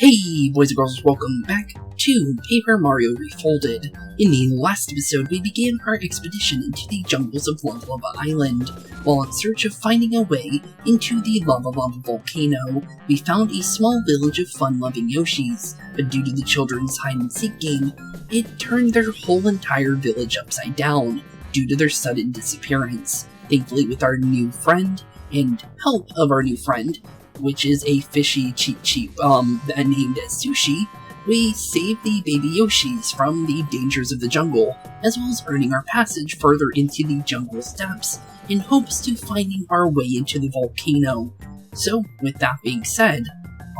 Hey boys and girls, welcome back to PaperMario Refolded. In the last episode, we began our expedition into the jungles of Lava Island. While in search of finding a way into the Lava volcano, we found a small village of fun-loving Yoshis, but due to the children's hide-and-seek game, it turned their whole entire village upside down due to their sudden disappearance. Thankfully, with our new friend, and help of our new friend, which is a fishy cheap named as Sushie, we save the baby Yoshis from the dangers of the jungle, as well as earning our passage further into the jungle's depths in hopes to finding our way into the volcano. So, with that being said,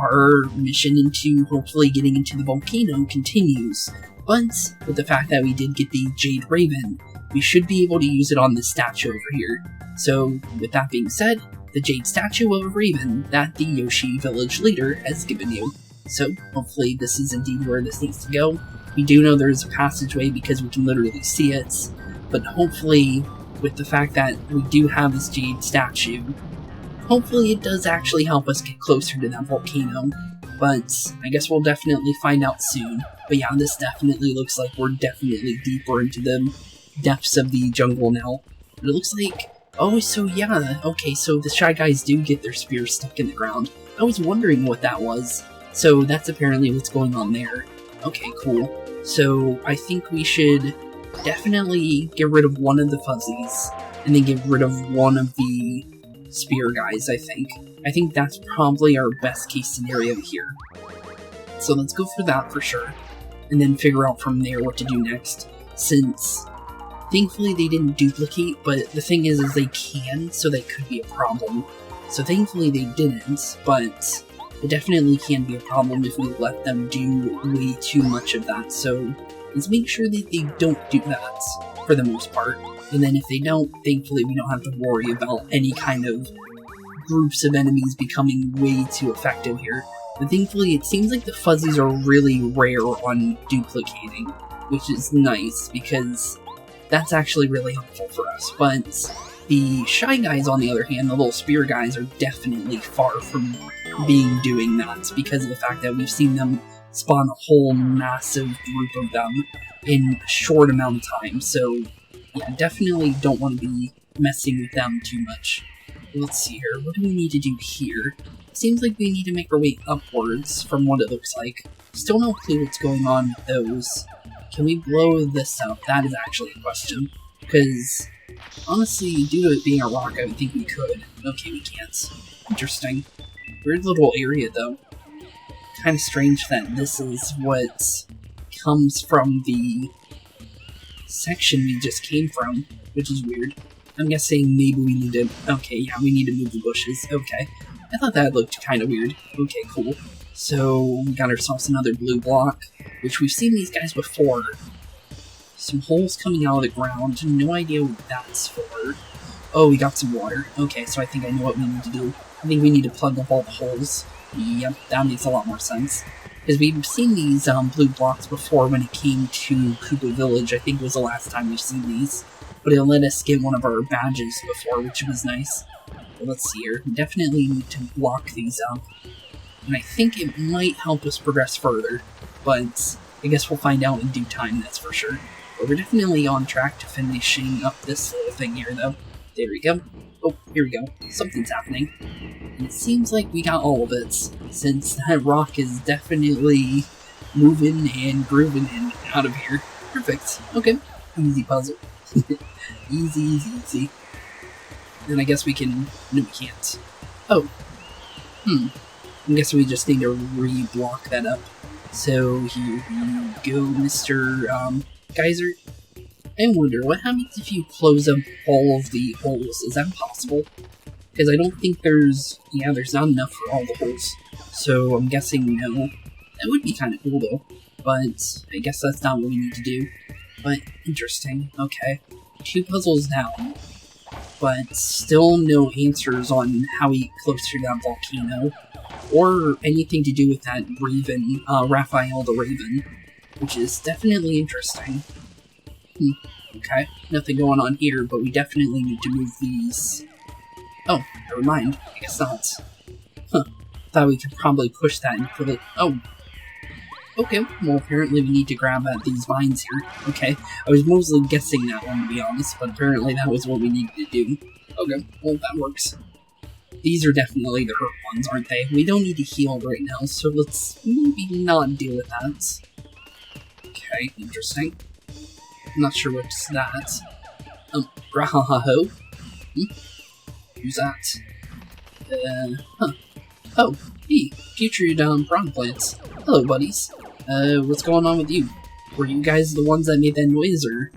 our mission into hopefully getting into the volcano continues, but with the fact that we did get the Jade Raven, we should be able to use it on this statue over here. So, with that being said, the Jade statue of a raven that the Yoshi village leader has given you. So, hopefully this is indeed where this needs to go. We do know there's a passageway because we can literally see it, but hopefully, with the fact that we do have this Jade statue, hopefully it does actually help us get closer to that volcano. But I guess we'll definitely find out soon. But yeah, this definitely looks like we're definitely deeper into the depths of the jungle now. But it looks like, oh, so yeah, okay, so the Shy Guys do get their spears stuck in the ground. I was wondering what that was. So that's apparently what's going on there. Okay, cool. So I think we should definitely get rid of one of the fuzzies, and then get rid of one of the spear guys, I think. I think that's probably our best case scenario here. So let's go for that for sure, and then figure out from there what to do next, since thankfully they didn't duplicate, but the thing is they can, so that could be a problem. So thankfully they didn't, but it definitely can be a problem if we let them do way too much of that, so let's make sure that they don't do that, for the most part. And then if they don't, thankfully we don't have to worry about any kind of groups of enemies becoming way too effective here. But thankfully it seems like the fuzzies are really rare on duplicating, which is nice, because that's actually really helpful for us. But the Shy Guys, on the other hand, the little spear guys, are definitely far from doing that, because of the fact that we've seen them spawn a whole massive group of them in a short amount of time. So yeah, definitely don't want to be messing with them too much. Let's see here, what do we need to do here? Seems like we need to make our way upwards from what it looks like. Still no clue what's going on with those. Can we blow this up? That is actually a question. Because, honestly, due to it being a rock, I would think we could. Okay, we can't. Interesting. Weird little area, though. Kind of strange that this is what comes from the section we just came from, which is weird. I'm guessing maybe we need to... Okay, yeah, we need to move the bushes. Okay. I thought that looked kind of weird. Okay, cool. So, we got ourselves another blue block, which we've seen these guys before. Some holes coming out of the ground. No idea what that's for. Oh, we got some water. Okay, so I think I know what we need to do. I think we need to plug up all the holes. Yep, that makes a lot more sense. Because we've seen these blue blocks before when it came to Koopa Village. I think it was the last time we've seen these. But it let us get one of our badges before, which was nice. But let's see here. We definitely need to block these up. And I think it might help us progress further. But I guess we'll find out in due time, that's for sure. But we're definitely on track to finishing up this little thing here, though. There we go. Oh, here we go. Something's happening. And it seems like we got all of it, since that rock is definitely moving and grooving and out of here. Perfect. Okay. Easy puzzle. Easy, easy, easy. Then I guess we can... No, we can't. Oh. I'm guessing we just need to re-block that up. So, here we go, Mr. Geyser. I wonder, what happens if you close up all of the holes? Is that possible? Because I don't think there's... Yeah, there's not enough for all the holes. So, I'm guessing no. That would be kind of cool, though. But I guess that's not what we need to do. But, interesting. Okay. 2 puzzles down. But still no answers on how we get closer to that volcano. Or anything to do with that Raven, Raphael the Raven. Which is definitely interesting. Okay, nothing going on here, but we definitely need to move these. Oh, never mind. I guess not. Huh. thought we could probably push that into the... Oh. Okay, well apparently we need to grab at these vines here. Okay, I was mostly guessing that one to be honest, but apparently that was what we needed to do. Okay, well that works. These are definitely the hurt ones, aren't they? We don't need to heal right now, so let's maybe not deal with that. Okay, interesting. I'm not sure what's that. Rahahaho? Who's that? Oh, hey, putrid, prawn plants. Hello, buddies. What's going on with you? Were you guys the ones that made that noise, or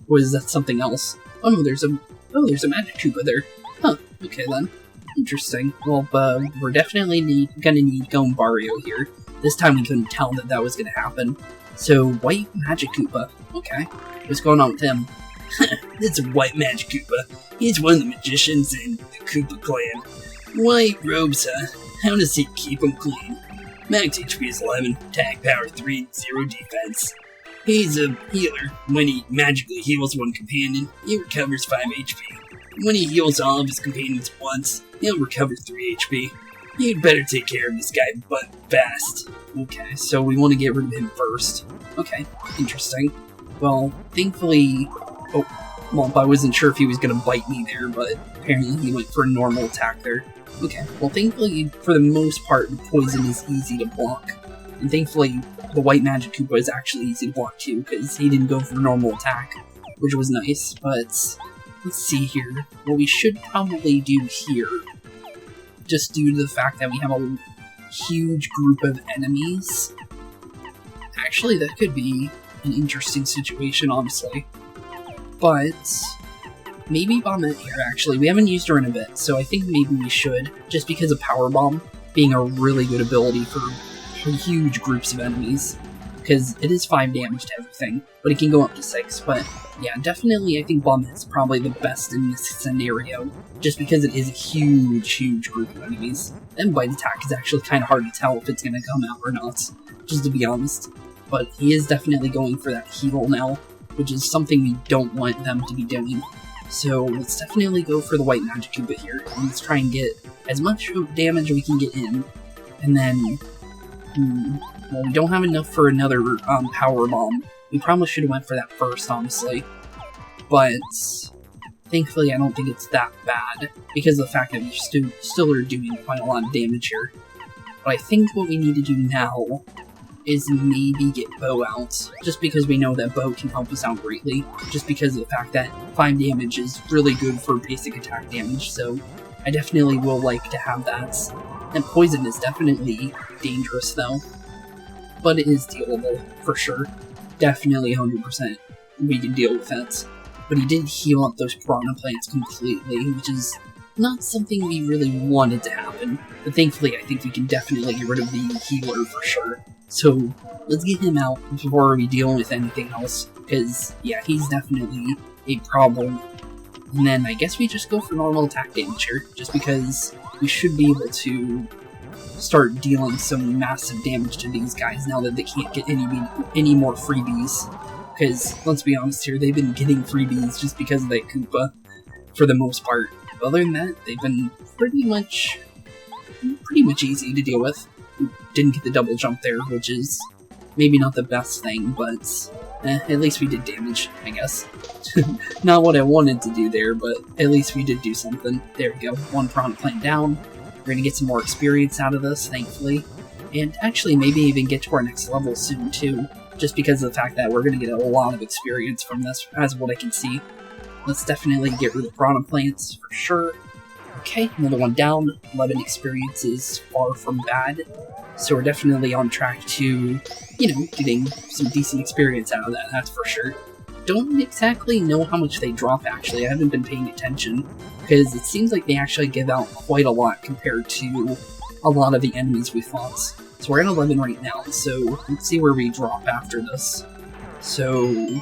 was that something else? Oh no, there's a magic Koopa there. Huh, okay then. Interesting. Well, we're definitely gonna need Goombario here. This time we couldn't tell that that was gonna happen. So, white magic Koopa. Okay. What's going on with him? It's a white magic Koopa. He's one of the magicians in the Koopa clan. White robes, huh? How does he keep them clean? Max HP is 11, attack power 3, 0 defense. He's a healer. When he magically heals one companion, he recovers 5 HP. When he heals all of his companions once, he'll recover 3 HP. You'd better take care of this guy, but fast. Okay, so we want to get rid of him first. Okay, interesting. Well, thankfully... Oh, well, I wasn't sure if he was going to bite me there, but apparently he went for a normal attack there. Okay, well thankfully, for the most part, the poison is easy to block. And thankfully, the white magic Koopa is actually easy to block too, because he didn't go for a normal attack, which was nice, but... Let's see here. What we should probably do here, just due to the fact that we have a huge group of enemies. Actually, that could be an interesting situation, honestly. But maybe Bombette here, actually. We haven't used her in a bit, so I think maybe we should, just because of Power Bomb being a really good ability for huge groups of enemies. Because it is 5 damage to everything, but it can go up to 6, but yeah, definitely I think Bombette's probably the best in this scenario, just because it is a huge group of enemies. And Bite Attack is actually kind of hard to tell if it's going to come out or not, just to be honest. But he is definitely going for that heal now, which is something we don't want them to be doing. So let's definitely go for the white magic Koopa here, and let's try and get as much damage we can get in, and then... well, we don't have enough for another power bomb. We probably should have went for that first, honestly. But thankfully, I don't think it's that bad because of the fact that we still are doing quite a lot of damage here. But I think what we need to do now is maybe get Bow out, just because we know that Bow can help us out greatly. Just because of the fact that 5 damage is really good for basic attack damage, so I definitely will like to have that. And Poison is definitely dangerous, though. But it is dealable, for sure. Definitely 100% we can deal with that. But he did heal up those piranha plants completely, which is not something we really wanted to happen. But thankfully, I think we can definitely get rid of the healer for sure. So, let's get him out before we deal with anything else. Because, yeah, he's definitely a problem. And then I guess we just go for normal attack damage here, just because we should be able to start dealing some massive damage to these guys now that they can't get any more freebies. Because, let's be honest here, they've been getting freebies just because of that Koopa, for the most part. But other than that, they've been pretty much easy to deal with. We didn't get the double jump there, which is maybe not the best thing, but at least we did damage, I guess. Not what I wanted to do there, but at least we did do something. There we go, 1 piranha plant down. We're gonna get some more experience out of this, thankfully. And actually, maybe even get to our next level soon, too. Just because of the fact that we're gonna get a lot of experience from this, as what I can see. Let's definitely get rid of the piranha plants, for sure. Okay, another one down. 11 experience is far from bad. So we're definitely on track to, you know, getting some decent experience out of that, that's for sure. Don't exactly know how much they drop, actually. I haven't been paying attention, because it seems like they actually give out quite a lot compared to a lot of the enemies we fought. So we're at 11 right now, so let's see where we drop after this. So,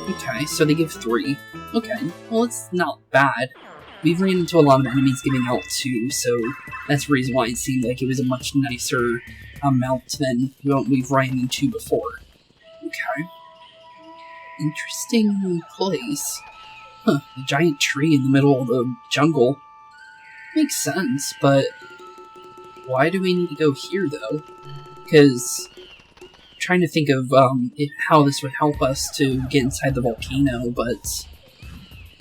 okay, so they give 3. Okay, well it's not bad. We've ran into a lot of enemies giving out 2, so that's the reason why it seemed like it was a much nicer amount than what we've ran into before. Okay. Interesting place. Huh, a giant tree in the middle of the jungle. Makes sense, but why do we need to go here, though? Because I'm trying to think of how this would help us to get inside the volcano, but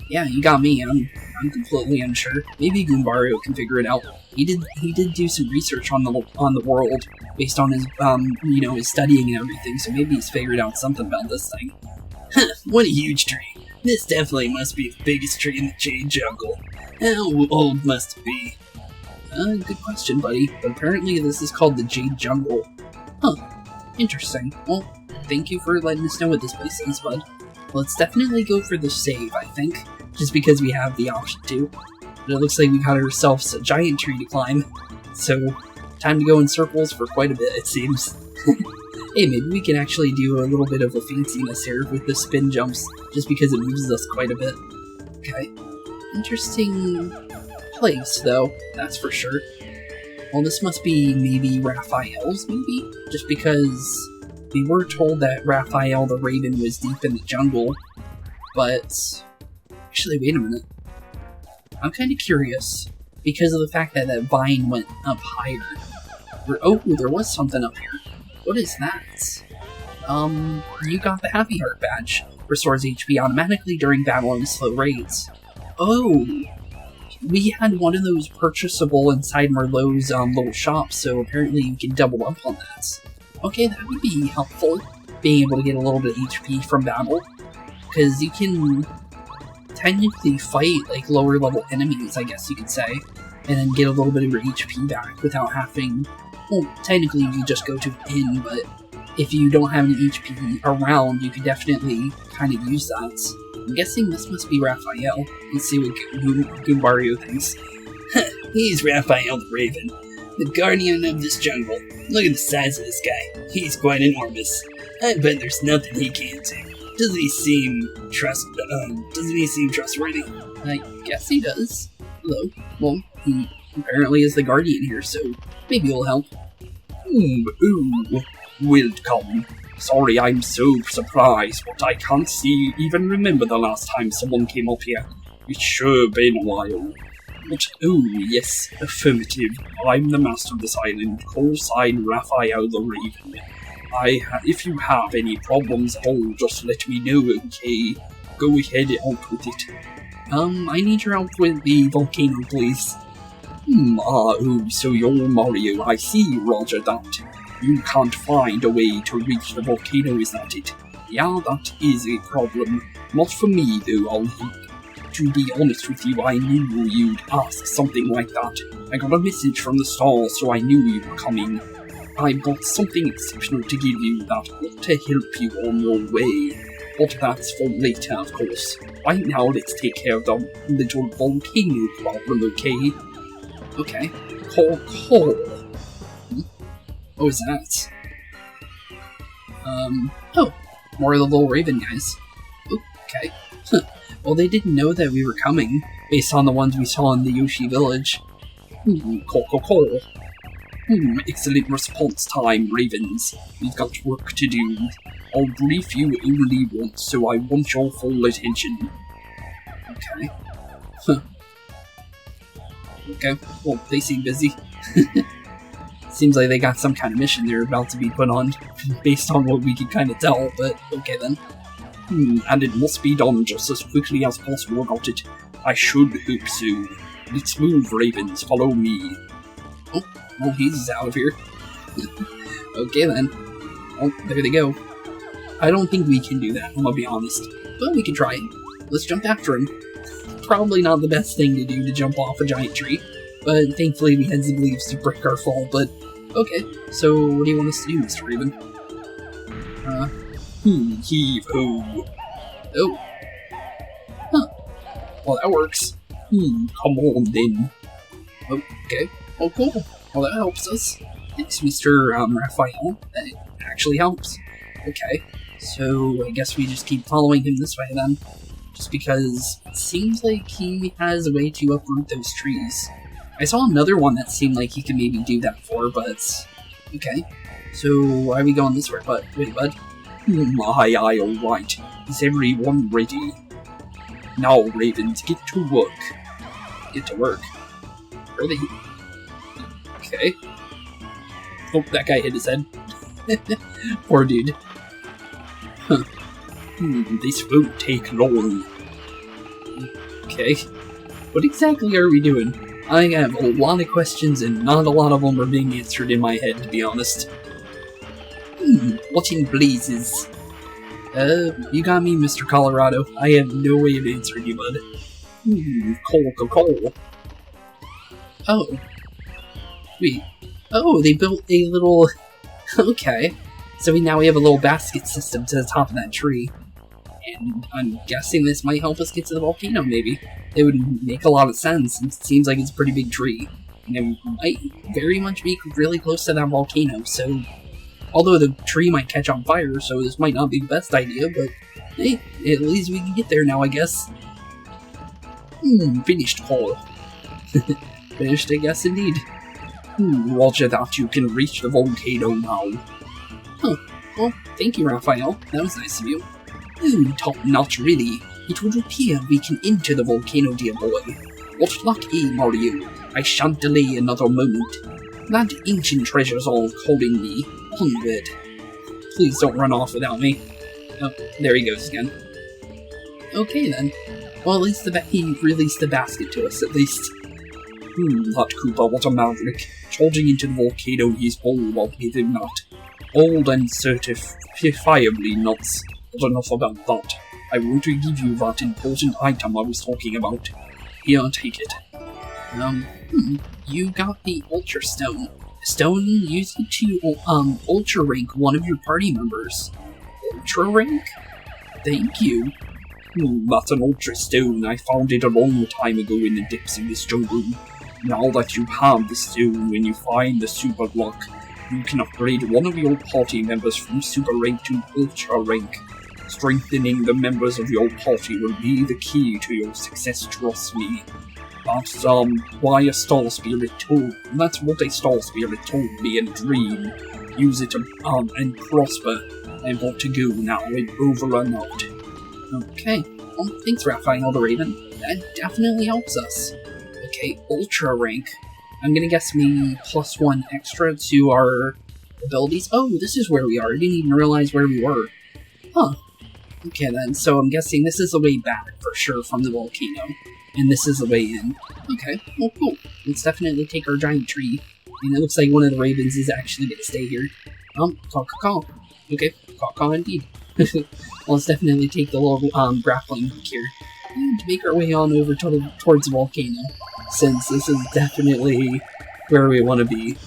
yeah, you got me. I'm completely unsure. Maybe Goombario can figure it out. He did do some research on the world based on his his studying and everything. So maybe he's figured out something about this thing. Huh, what a huge tree. This definitely must be the biggest tree in the Jade Jungle. How old must it be? Good question, buddy. But apparently this is called the Jade Jungle. Huh. Interesting. Well, thank you for letting us know what this place is, bud. Let's definitely go for the save, I think. Just because we have the option to. But it looks like we got ourselves a giant tree to climb. So, time to go in circles for quite a bit, it seems. Hey, maybe we can actually do a little bit of a fanciness here with the spin jumps, just because it moves us quite a bit. Okay. Interesting place, though, that's for sure. Well, this must be maybe Raphael's, maybe? Just because we were told that Raphael the Raven was deep in the jungle, but actually, wait a minute. I'm kind of curious, because of the fact that that vine went up higher. Oh, there was something up here. What is that? You got the Happy Heart badge. Restores HP automatically during battle and slow raids. Oh! We had one of those purchasable inside Merlot's little shop, so apparently you can double up on that. Okay, that would be helpful, being able to get a little bit of HP from battle, because you can technically fight like lower level enemies, I guess you could say, and then get a little bit of your HP back without having, well, technically you just go to an inn, but if you don't have any HP around, you can definitely kind of use that. I'm guessing this must be Raphael. Let's see what Goombario thinks. He's Raphael the Raven, the guardian of this jungle. Look at the size of this guy. He's quite enormous. I bet there's nothing he can't do. Doesn't he seem trustworthy? I guess he does. Hello. Well, he apparently is the guardian here, so maybe he'll help. Welcome. Sorry I'm so surprised, but I can't even remember the last time someone came up here. It's sure been a while. But, oh yes, affirmative. I'm the master of this island, call sign Raphael the Raven. If you have any problems at all, just let me know, okay? Go ahead out with it. I need your help with the volcano, please. So you're Mario, I see, roger that. You can't find a way to reach the volcano, is that it? Yeah, that is a problem. Not for me, though, I'll think. To be honest with you, I knew you'd ask something like that. I got a message from the stars, so I knew you were coming. I've got something exceptional to give you that ought to help you on your way. But that's for later, of course. Right now, let's take care of the little volcano problem, okay? Okay. Call. What was that? Oh, more of the little raven guys. Okay. Well, they didn't know that we were coming, based on the ones we saw in the Yoshi village. Call. Excellent response time, Ravens. We've got work to do. I'll brief you only once, so I want your full attention. Okay. Okay, well, they seem busy. Seems like they got some kind of mission they're about to be put on, based on what we can kind of tell, but okay then. And it must be done just as quickly as possible, got it? I should hope so. Let's move, Ravens, follow me. Oh, well, he's out of here. Okay then. Oh, there they go. I don't think we can do that, I'm gonna be honest. But we can try it. Let's jump after him. Probably not the best thing to do to jump off a giant tree, but thankfully we had some leaves to break our fall, but okay. So, what do you want us to do, Mr. Raven? Heave-ho. Oh. Huh. Well, that works. Come on, then. Okay. Oh, cool. Well, that helps us. Thanks, Mr. Raphael. That actually helps. Okay. So, I guess we just keep following him this way, then. Just because it seems like he has a way to uproot those trees. I saw another one that seemed like he could maybe do that for, but okay. So why are we going this way? But wait, bud. Aye, alright. Is everyone ready? Now, Ravens, get to work. Get to work. Where are they? Okay. Oh, that guy hit his head. Poor dude. Huh. This won't take long. Okay. What exactly are we doing? I have a lot of questions and not a lot of them are being answered in my head, to be honest. What in blazes? You got me, Mr. Colorado. I have no way of answering you, bud. Coal. Oh. Wait. Oh, they built a little... Okay. So now we have a little basket system to the top of that tree. And I'm guessing this might help us get to the volcano, maybe. It would make a lot of sense. It seems like it's a pretty big tree. And it might very much be really close to that volcano, so... Although the tree might catch on fire, so this might not be the best idea, but... Hey, at least we can get there now, I guess. Finished, Paul. Finished, I guess, indeed. Roger that, you can reach the volcano now. Huh. Well, thank you, Raphael. That was nice of you. Top-notch, really. It would appear we can enter the volcano, dear boy. What luck, Mario? I shan't delay another moment. That ancient treasure's all calling me. Onward. Please don't run off without me. Oh, there he goes again. Okay, then. Well, at least he released the basket to us, at least. That Koopa, what a maverick. Charging into the volcano, he's bold while hitting not. Old and certifiably nuts. But enough about that. I want to give you that important item I was talking about. Here, take it. You got the Ultra Stone. Stone, use it to, Ultra rank one of your party members. Ultra rank? Thank you. That's an Ultra Stone. I found it a long time ago in the depths of this jungle. Now that you have the stone, when you find the Super Block, you can upgrade one of your party members from Super Rank to Ultra Rank. Strengthening the members of your party will be the key to your success, trust me. That's, why a Star Spirit told... That's what a Star Spirit told me in a dream. Use it, and prosper. I want to go now, and over and out. Okay. Well, thanks, Raphael the Raven. That definitely helps us. Okay, Ultra Rank. I'm gonna guess maybe +1 extra to our abilities. Oh, this is where we are. I didn't even realize where we were. Huh. Okay then, so I'm guessing this is the way back, for sure, from the volcano. And this is the way in. Okay, well, cool. Let's definitely take our giant tree. And it looks like one of the ravens is actually gonna stay here. Caw. Okay, caw indeed. Let's definitely take the little, grappling hook here. And make our way on over towards the volcano. Since this is definitely where we want to be.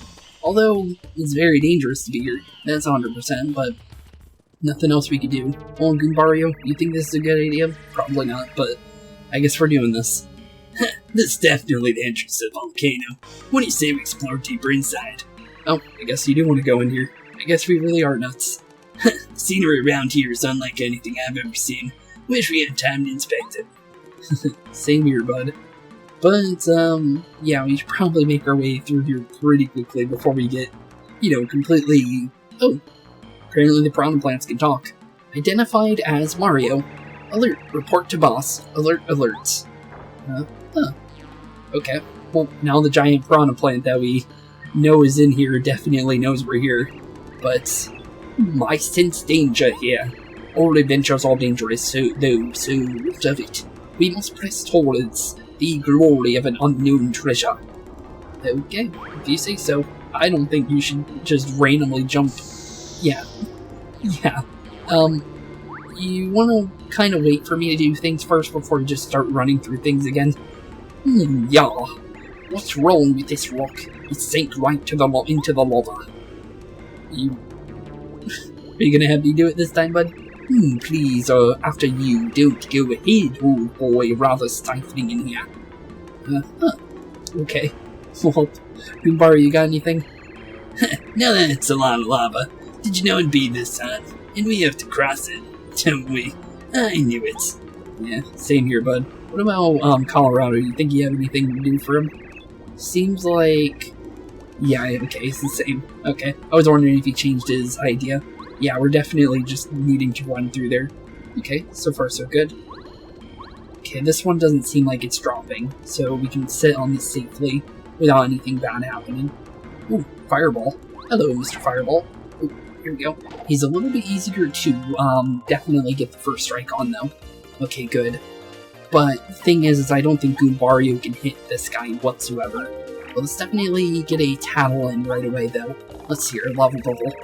Although, it's very dangerous to be here. That's 100%, but... nothing else we could do. Oh, Goombario, you think this is a good idea? Probably not, but I guess we're doing this. This is definitely the entrance to the volcano. What do you say we explore deeper inside? Oh, I guess you do want to go in here. I guess we really are nuts. The scenery around here is unlike anything I've ever seen. Wish we had time to inspect it. Same here, bud. But, yeah, we should probably make our way through here pretty quickly before we get, completely... Oh. Apparently the piranha plants can talk. Identified as Mario. Alert. Report to boss. Alert alerts. Okay. Well, now the giant piranha plant that we know is in here definitely knows we're here. But I sense danger here. All adventures are dangerous, so what of it? We must press towards the glory of an unknown treasure. Okay, if you say so. I don't think you should just randomly jump. Yeah. You want to kind of wait for me to do things first before you just start running through things again? Yeah. What's wrong with this rock? It sank right into the lava. Are you gonna have me do it this time, bud? Please, after you, don't go ahead, old boy, rather stifling in here. Okay. Well, Goombario, you got anything? Now that's a lot of lava. Did you know it'd be this time? And we have to cross it, don't we? I knew it. Yeah, same here, bud. What about, Colorado? You think you have anything to do for him? Seems like... Yeah, okay, it's the same. Okay, I was wondering if he changed his idea. Yeah, we're definitely just needing to run through there. Okay, so far so good. Okay, this one doesn't seem like it's dropping, so we can sit on this safely without anything bad happening. Ooh, fireball. Hello, Mr. Fireball. Oh, here we go. He's a little bit easier to definitely get the first strike on, though. Okay, good. But the thing is I don't think Goombario can hit this guy whatsoever. Well, let's definitely get a tattle in right away, though. Let's hear Lava Bubble.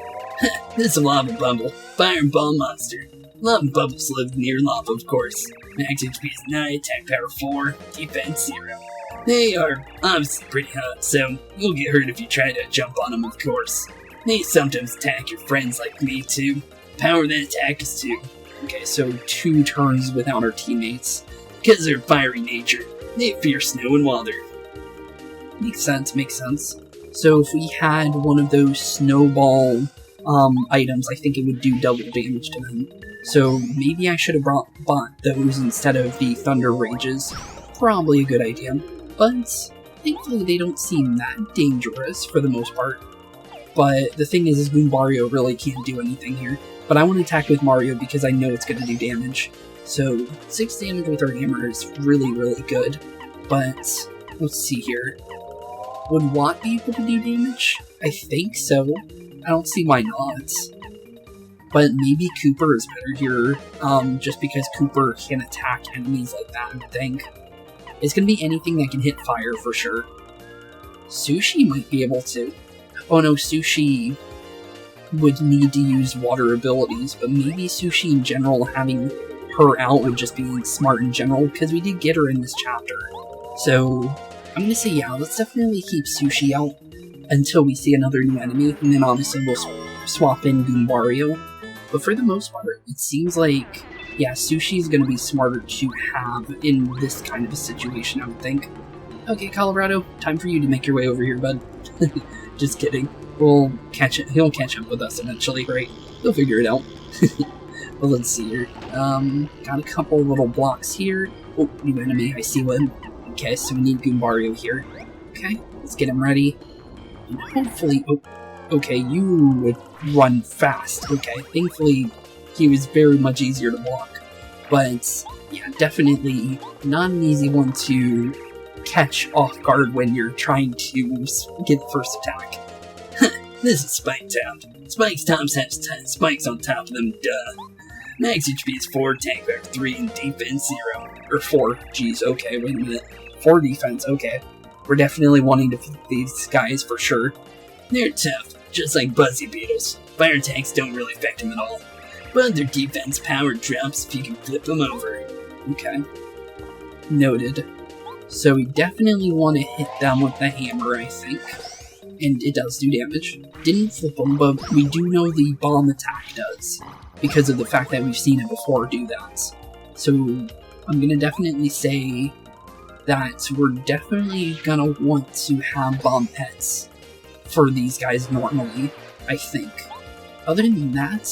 This is a Lava Bubble. Fire and Bomb Monster. Lava Bubbles live near lava, of course. Max HP is 9, attack power 4, defense 0. They are obviously pretty hot, so you'll get hurt if you try to jump on them, of course. They sometimes attack your friends like me, too. Power of that attack is 2. Okay, so 2 turns without our teammates. Because of their fiery nature, they fear snow and water. Makes sense, makes sense. So if we had one of those snowball items, I think it would do double damage to them. So maybe I should have bought those instead of the Thunder Rages. Probably a good idea. But thankfully they don't seem that dangerous for the most part. But the thing is Goombario really can't do anything here. But I want to attack with Mario because I know it's going to do damage. So 6 damage with our hammer is really, really good. But let's see here. Would Watt be able to do damage? I think so. I don't see why not. But maybe Kooper is better here, just because Kooper can attack enemies like that, I think. It's going to be anything that can hit fire for sure. Sushie might be able to. Oh no, Sushie would need to use water abilities, but maybe Sushie in general, having her out would just be smart in general, because we did get her in this chapter. So I'm going to say yeah, let's definitely keep Sushie out until we see another new enemy, and then obviously we'll swap in Goombario. But for the most part, it seems like, yeah, Sushie is going to be smarter to have in this kind of a situation, I would think. Okay, Colorado, time for you to make your way over here, bud. Just kidding. We'll catch it. He'll catch up with us eventually, right? He'll figure it out. But let's see here. Got a couple little blocks here. Oh, new enemy. I see one. Okay, so we need Goombario here. Okay, let's get him ready. And hopefully... Oh, okay, you would run fast. Okay, thankfully he was very much easier to block. But, yeah, definitely not an easy one to catch off guard when you're trying to get the first attack. This is Spike Top. Spike's tops have spikes on top of them, duh. Max HP is 4, attack power 3, and defense 0. Or 4, jeez, okay, wait a minute. 4 defense, okay. We're definitely wanting to defeat these guys for sure. They're tough, just like Buzzy Beetles. Fire attacks don't really affect them at all. But their defense power drops if you can flip them over. Okay. Noted. So we definitely want to hit them with the hammer, I think. And it does do damage. Didn't flip them, but we do know the bomb attack does. Because of the fact that we've seen it before do that. So I'm going to definitely say that we're definitely going to want to have Bombette for these guys normally, I think. Other than that,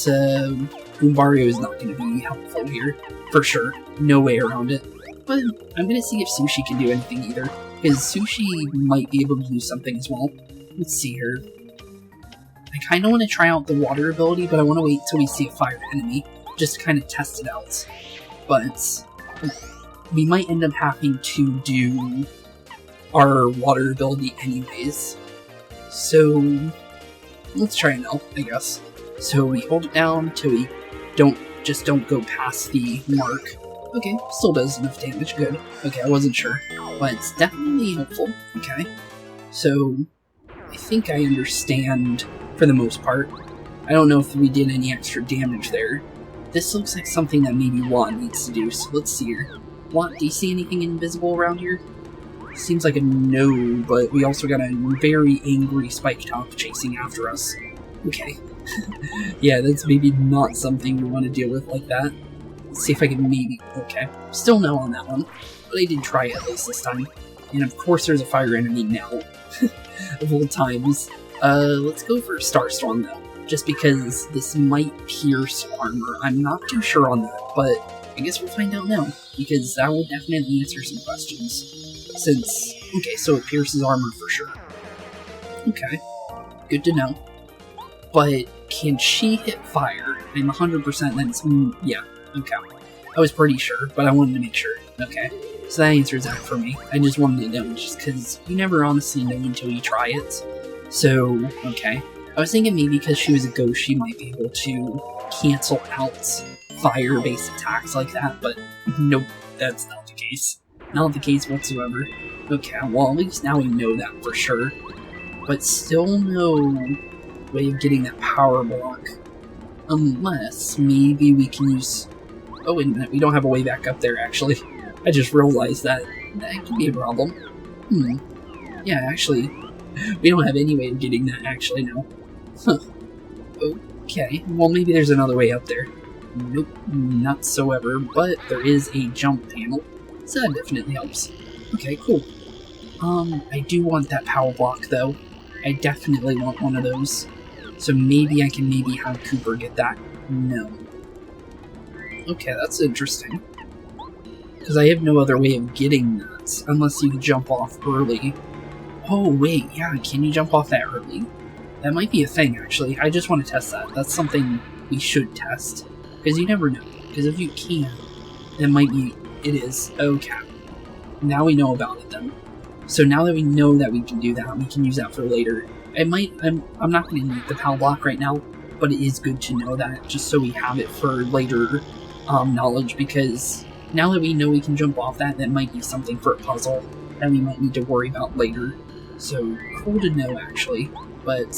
Goombario is not going to be helpful here, for sure. No way around it. But I'm going to see if Sushie can do anything either, because Sushie might be able to do something as well. Let's see here. I kind of want to try out the water ability, but I want to wait until we see a fire enemy, just to kind of test it out. But we might end up having to do our water ability anyways. So let's try it out, I guess. So we hold it down till we don't go past the mark. Okay, still does enough damage, good. Okay, I wasn't sure, but it's definitely helpful. Okay, so I think I understand for the most part. I don't know if we did any extra damage there. This looks like something that maybe Watt needs to do, so let's see here. Watt, do you see anything invisible around here? Seems like a no, but we also got a very angry Spike Top chasing after us. Okay. Yeah, that's maybe not something we want to deal with like that. Let's see if I can maybe... Okay. Still no on that one. But I did try at least this time. And of course there's a fire enemy now. Of all times. Let's go for Starstorm though. Just because this might pierce armor. I'm not too sure on that, but I guess we'll find out now. Because that will definitely answer some questions. Since... Okay, so it pierces armor for sure. Okay. Good to know. But can she hit fire? I'm 100% that it's... yeah. Okay. I was pretty sure, but I wanted to make sure. Okay. So that answers that for me. I just wanted to know, just because you never honestly know until you try it. So, okay. I was thinking maybe because she was a ghost, she might be able to cancel out fire-based attacks like that, but nope, that's not the case. Not the case whatsoever. Okay, well, at least now we know that for sure. But still no way of getting that power block. Unless maybe we can use... Oh, wait a minute, we don't have a way back up there, actually. I just realized that. That could be a problem. Yeah, actually, we don't have any way of getting that, actually, no. Huh. Okay, well, maybe there's another way up there. Nope, not whatsoever, but there is a jump panel, so that definitely helps. Okay, cool. I do want that power block, though. I definitely want one of those. So maybe I can have Kooper get that. No. Okay, that's interesting. Because I have no other way of getting that, unless you jump off early. Oh, wait, yeah, can you jump off that early? That might be a thing, actually. I just want to test that. That's something we should test. Because you never know. Because if you can, it might be... It is. Okay. Now we know about it, then. So now that we know that we can do that, we can use that for later. I'm not going to need the power block right now, but it is good to know that, just so we have it for later knowledge, because now that we know we can jump off that, that might be something for a puzzle that we might need to worry about later. So, cool to know, actually. But,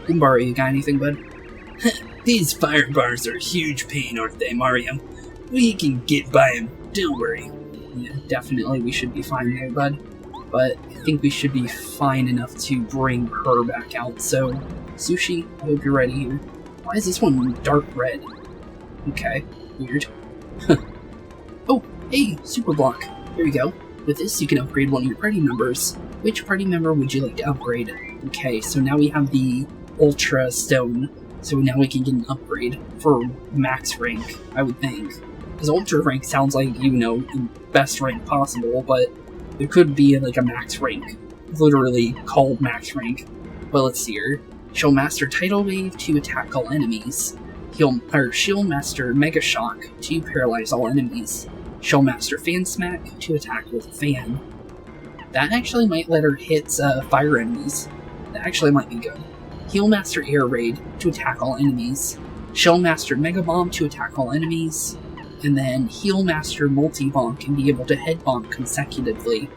Goombario, you got anything, bud? These fire bars are a huge pain, aren't they, Mario? We can get by them, don't worry. Yeah, definitely we should be fine there, bud. But I think we should be fine enough to bring her back out. So, Sushie, I hope you're ready here. Why is this one dark red? Okay, weird. Oh, hey, super block. Here we go. With this, you can upgrade one of your party members. Which party member would you like to upgrade? Okay, so now we have the Ultra Stone. So now we can get an upgrade for max rank, I would think. Because Ultra rank sounds like, you know, the best rank possible, but there could be like a max rank, literally called max rank. But let's see here. She'll master Tidal Wave to attack all enemies. She'll master Mega Shock to paralyze all enemies. She'll master Fan Smack to attack with Fan. That actually might let her hit fire enemies. That actually might be good. He'll master Air Raid to attack all enemies. She'll master Mega Bomb to attack all enemies. And then he'll master Multi-Bonk and be able to head bonk consecutively.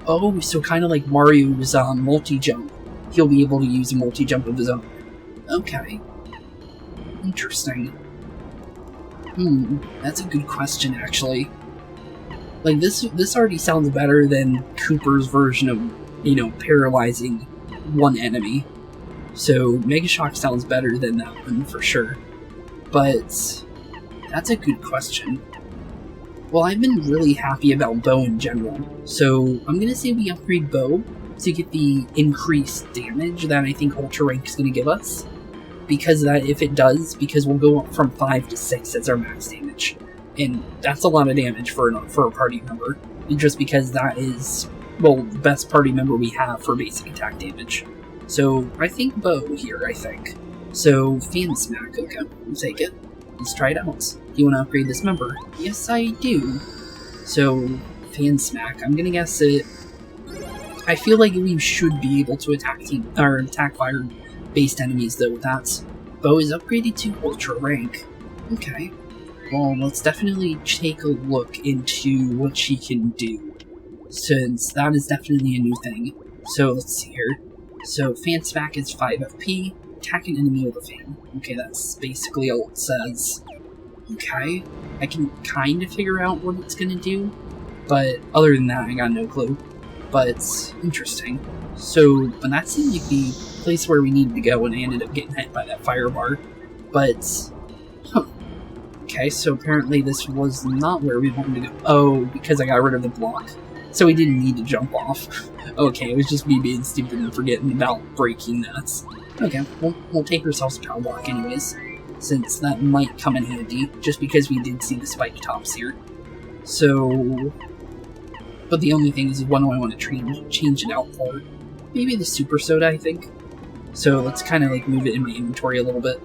Oh, so kind of like Mario's multi-jump. He'll be able to use a multi-jump of his own. Okay. Interesting. That's a good question, actually. Like, this already sounds better than Kooper's version of, you know, paralyzing one enemy. So, Mega Shock sounds better than that one, for sure. But that's a good question. Well, I've been really happy about Bow in general, so I'm gonna say we upgrade Bow to get the increased damage that I think Ultra Rank is gonna give us. Because if it does, because we'll go up from 5 to 6 as our max damage. And that's a lot of damage for a party member. And just because that is, well, the best party member we have for basic attack damage. So, I think Bow here, I think. So, Fan Smack, okay, we'll take it. Let's try it out. Do you want to upgrade this member? Yes, I do. So, Fan Smack, I'm gonna guess it... I feel like we should be able to attack fire-based enemies, though, with that. Bow is upgraded to Ultra Rank. Okay. Well, let's definitely take a look into what she can do, since that is definitely a new thing. So, let's see here. So, Fan Smack is 5 FP. Attack an enemy with a fan. Okay, that's basically all it says. Okay, I can kind of figure out what it's gonna do, but other than that, I got no clue. But it's interesting. So, but that seemed like the place where we needed to go, and I ended up getting hit by that fire bar. But, okay, so apparently this was not where we wanted to go. Oh, because I got rid of the block. So we didn't need to jump off. Okay, it was just me being stupid and forgetting about breaking that. Okay, we'll take ourselves a power block anyways, since that might come in handy, just because we did see the spike tops here. So, but the only thing is, what do I want to change it out for? Maybe the Super Soda, I think. So let's kind of like move it in my inventory a little bit.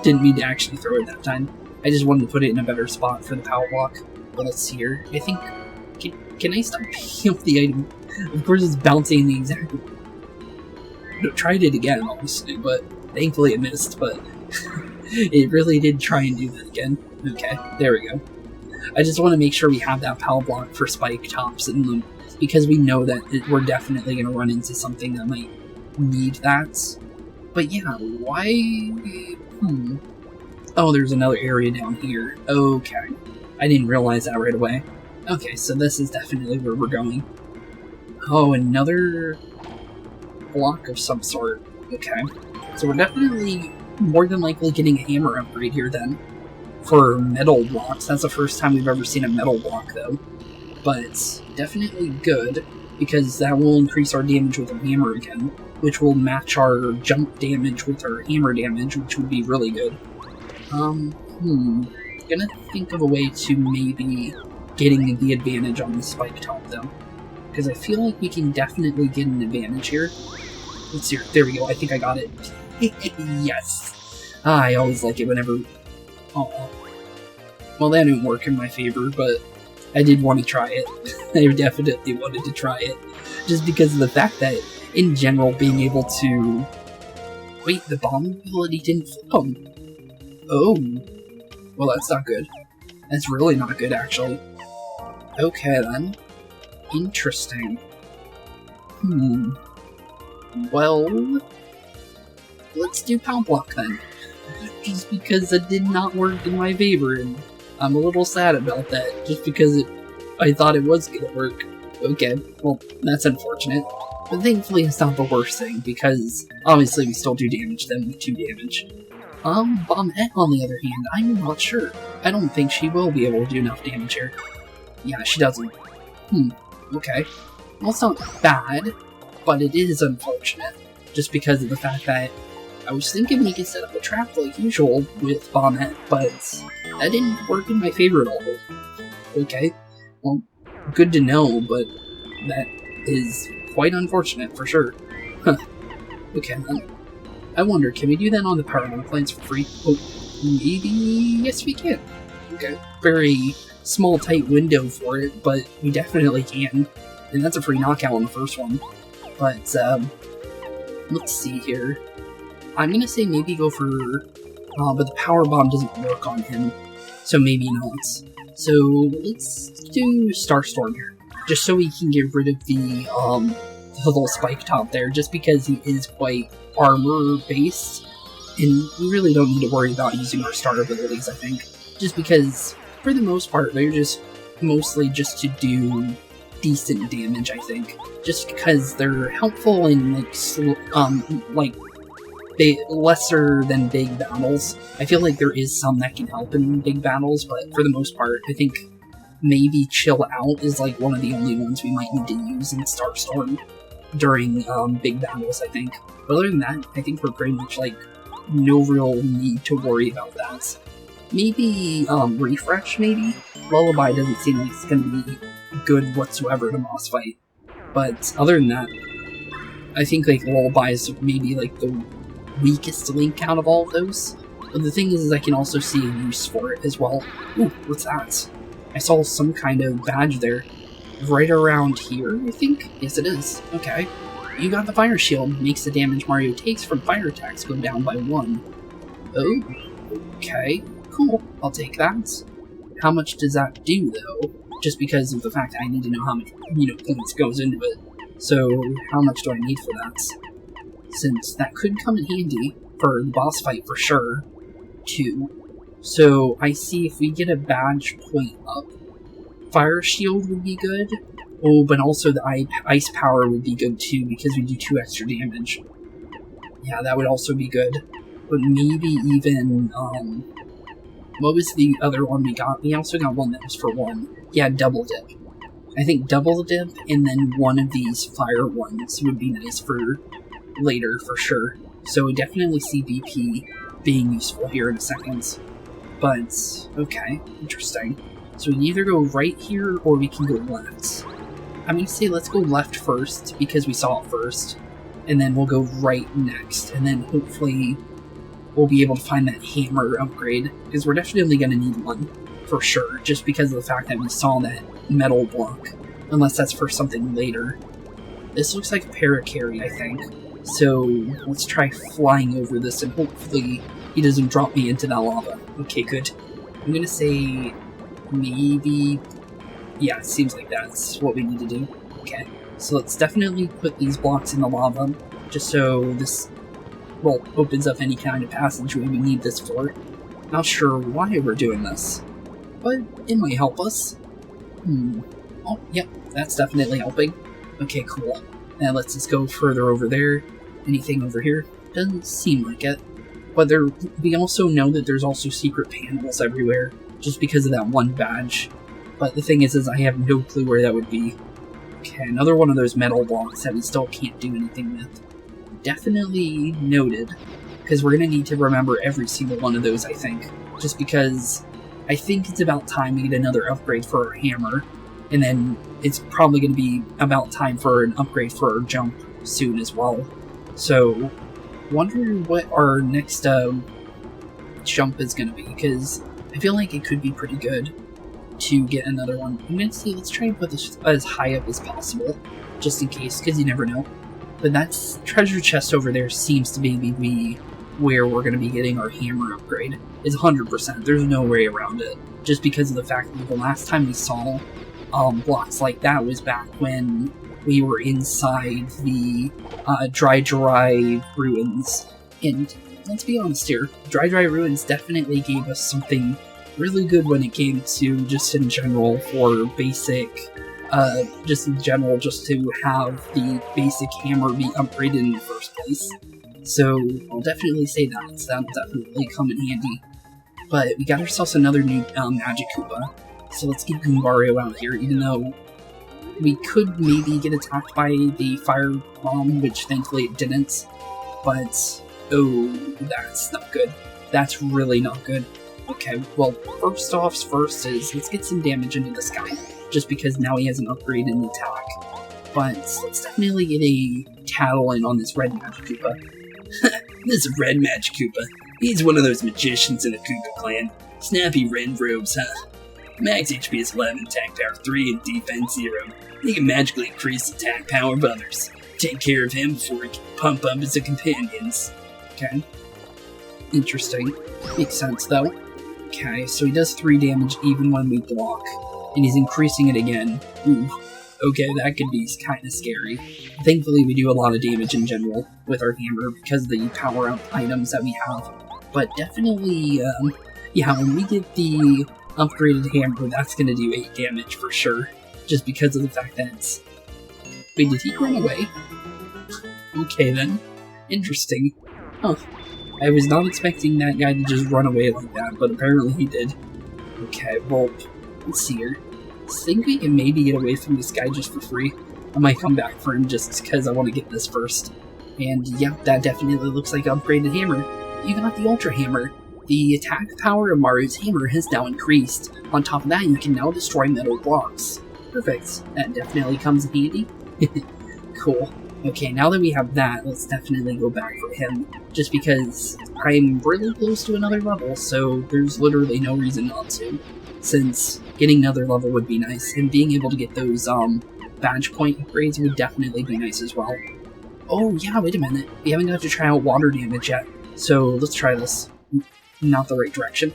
Didn't mean to actually throw it that time. I just wanted to put it in a better spot for the power block. But let's see here. I think, can I stop picking up the item? Of course it's bouncing in the exact... tried it again, honestly, but thankfully it missed, but it really did try and do that again. Okay, there we go. I just want to make sure we have that power block for spike tops, and because we know that we're definitely going to run into something that might need that. But yeah, why... Oh, there's another area down here. Okay. I didn't realize that right away. Okay, so this is definitely where we're going. Oh, another block of some sort. Okay. So we're definitely more than likely getting a hammer upgrade here then. For metal blocks. That's the first time we've ever seen a metal block though. But definitely good, because that will increase our damage with a hammer again, which will match our jump damage with our hammer damage, which would be really good. Gonna think of a way to maybe getting the advantage on the spike top though, because I feel like we can definitely get an advantage here. Let's see, there we go, I think I got it. Yes! I always like it whenever... Oh. Well, that didn't work in my favor, but I did want to try it. I definitely wanted to try it. Just because of the fact that, in general, being able to... Wait, the bomb ability didn't flip him. Oh. Well, that's not good. That's really not good, actually. Okay, then. Interesting. Well... Let's do Pound Block, then. Just because it did not work in my favor, and I'm a little sad about that, just because I thought it was gonna work. Okay, well, that's unfortunate. But thankfully it's not the worst thing, because obviously we still do damage them with 2 damage. Bombette, on the other hand, I'm not sure. I don't think she will be able to do enough damage here. Yeah, she doesn't. Okay. Well, it's not bad, but it is unfortunate, just because of the fact that I was thinking we could set up a trap like usual with Bombette, but that didn't work in my favor at all. Okay, well, good to know, but that is quite unfortunate for sure. Huh. Okay, then. I wonder, can we do that on the Parakarry plants for free? Oh, maybe... Yes, we can. Okay, very small, tight window for it, but we definitely can. And that's a free knockout on the first one. But, let's see here. I'm gonna say maybe go for... but the power bomb doesn't work on him, so maybe not. So let's do Starstorm here, just so we can get rid of the little spike top there, just because he is quite armor-based, and we really don't need to worry about using our star abilities, I think. Just because, for the most part, they're just mostly just to do decent damage, I think. Just because they're helpful in, like, lesser than big battles. I feel like there is some that can help in big battles, but for the most part, I think maybe Chill Out is like one of the only ones we might need to use in Starstorm during big battles, I think. But other than that, I think we're pretty much like no real need to worry about that. Maybe Refresh, maybe? Lullaby doesn't seem like it's gonna be good whatsoever in a boss fight. But other than that, I think like Lullaby is maybe like the weakest link out of all of those. But the thing is I can also see a use for it as well. Ooh, what's that? I saw some kind of badge there. Right around here, I think? Yes, it is. Okay. You got the fire shield. Makes the damage Mario takes from fire attacks go down by 1. Oh, okay. Cool. I'll take that. How much does that do, though? Just because of the fact that I need to know how much, points goes into it. So, how much do I need for that? Since that could come in handy for the boss fight for sure, too. So, I see if we get a badge point up, Fire Shield would be good. Oh, but also the Ice Power would be good too, because we do 2 extra damage. Yeah, that would also be good. But maybe even, what was the other one we got? We also got one that was for 1. Yeah, Double Dip. I think Double Dip, and then one of these Fire ones would be nice for later, for sure. So I definitely see BP being useful here in a second. But, okay, interesting. So we can either go right here, or we can go left. I'm going to say let's go left first, because we saw it first. And then we'll go right next, and then hopefully we'll be able to find that hammer upgrade, because we're definitely going to need one, for sure, just because of the fact that we saw that metal block, unless that's for something later. This looks like a Parakarry, I think. So let's try flying over this and hopefully he doesn't drop me into that lava. Okay, good. I'm gonna say maybe... Yeah, it seems like that's what we need to do. Okay, so let's definitely put these blocks in the lava, just so this, well, opens up any kind of passageway we need this for. Not sure why we're doing this, but it might help us. Oh, yep, that's definitely helping. Okay, cool. Now let's just go further over there. Anything over here? Doesn't seem like it. But we also know that there's also secret panels everywhere, just because of that one badge. But the thing is I have no clue where that would be. Okay, another one of those metal blocks that we still can't do anything with. Definitely noted, because we're going to need to remember every single one of those, I think. Just because I think it's about time to get another upgrade for our hammer, and then it's probably going to be about time for an upgrade for our jump soon as well. So, wonder what our next jump is going to be, because I feel like it could be pretty good to get another one. I'm going to say let's try and put this as high up as possible, just in case, because you never know. But that treasure chest over there seems to maybe be where we're going to be getting our hammer upgrade. It's 100%. There's no way around it. Just because of the fact that the last time we saw blocks like that was back when we were inside the Dry ruins. And let's be honest here, Dry ruins definitely gave us something really good when it came to just in general for basic, just in general, just to have the basic hammer be upgraded in the first place. So I'll definitely say that. That'll definitely come in handy. But we got ourselves another new Magic Koopa. So let's get Goombario out here, even though we could maybe get attacked by the fire bomb, which thankfully it didn't. But, oh, that's not good. That's really not good. Okay, well, first is let's get some damage into this guy, just because now he has an upgrade in attack. But let's definitely get a tattle in on this red Magic Koopa. This red Magic Koopa. He's one of those magicians in the Koopa clan. Snappy red robes, huh? Max HP is 11, attack power 3, and defense 0. He can magically increase attack power of others. Take care of him before he can pump up his companions. Okay. Interesting. Makes sense, though. Okay, so he does 3 damage even when we block. And he's increasing it again. Ooh. Okay, that could be kind of scary. Thankfully, we do a lot of damage in general with our hammer because of the power-up items that we have. But definitely, yeah, when we get the upgraded hammer, that's going to do 8 damage for sure. Just because of the fact that it's... Wait, did he run away? Okay then. Interesting. Huh. I was not expecting that guy to just run away like that, but apparently he did. Okay, well, let's see here. I think we can maybe get away from this guy just for free. I might come back for him just because I want to get this first. And yeah, that definitely looks like an upgraded hammer. You got the Ultra Hammer. The attack power of Mario's hammer has now increased. On top of that, you can now destroy metal blocks. Perfect. That definitely comes in handy. Cool. Okay, now that we have that, let's definitely go back for him. Just because I'm really close to another level, so there's literally no reason not to. Since getting another level would be nice, and being able to get those badge point upgrades would definitely be nice as well. Oh yeah, wait a minute. We haven't got to try out water damage yet, so let's try this. Not the right direction.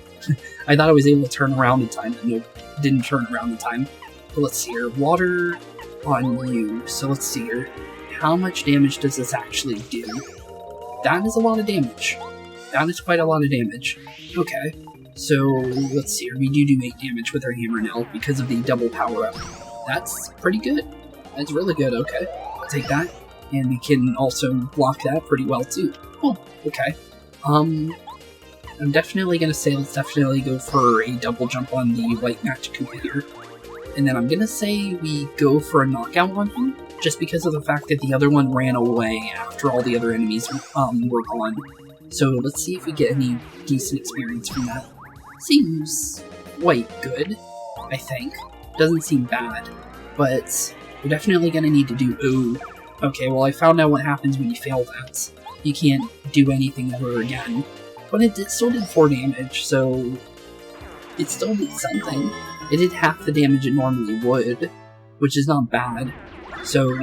I thought I was able to turn around in time, but nope, didn't turn around in time. But let's see here. Water on you. So let's see here. How much damage does this actually do? That is a lot of damage. That is quite a lot of damage. Okay. So let's see here. We do 8 damage with our hammer now because of the double power up. That's pretty good. That's really good. Okay. I'll take that. And we can also block that pretty well too. Oh, okay. I'm definitely going to say let's definitely go for a double jump on the white Magic Koopa here. And then I'm going to say we go for a knockout on him, just because of the fact that the other one ran away after all the other enemies were gone. So let's see if we get any decent experience from that. Seems quite good, I think. Doesn't seem bad, but we're definitely going to need to do... Ooh. Okay, well I found out what happens when you fail that. You can't do anything ever again. But it still did 4 damage, so it still did something. It did half the damage it normally would, which is not bad. So,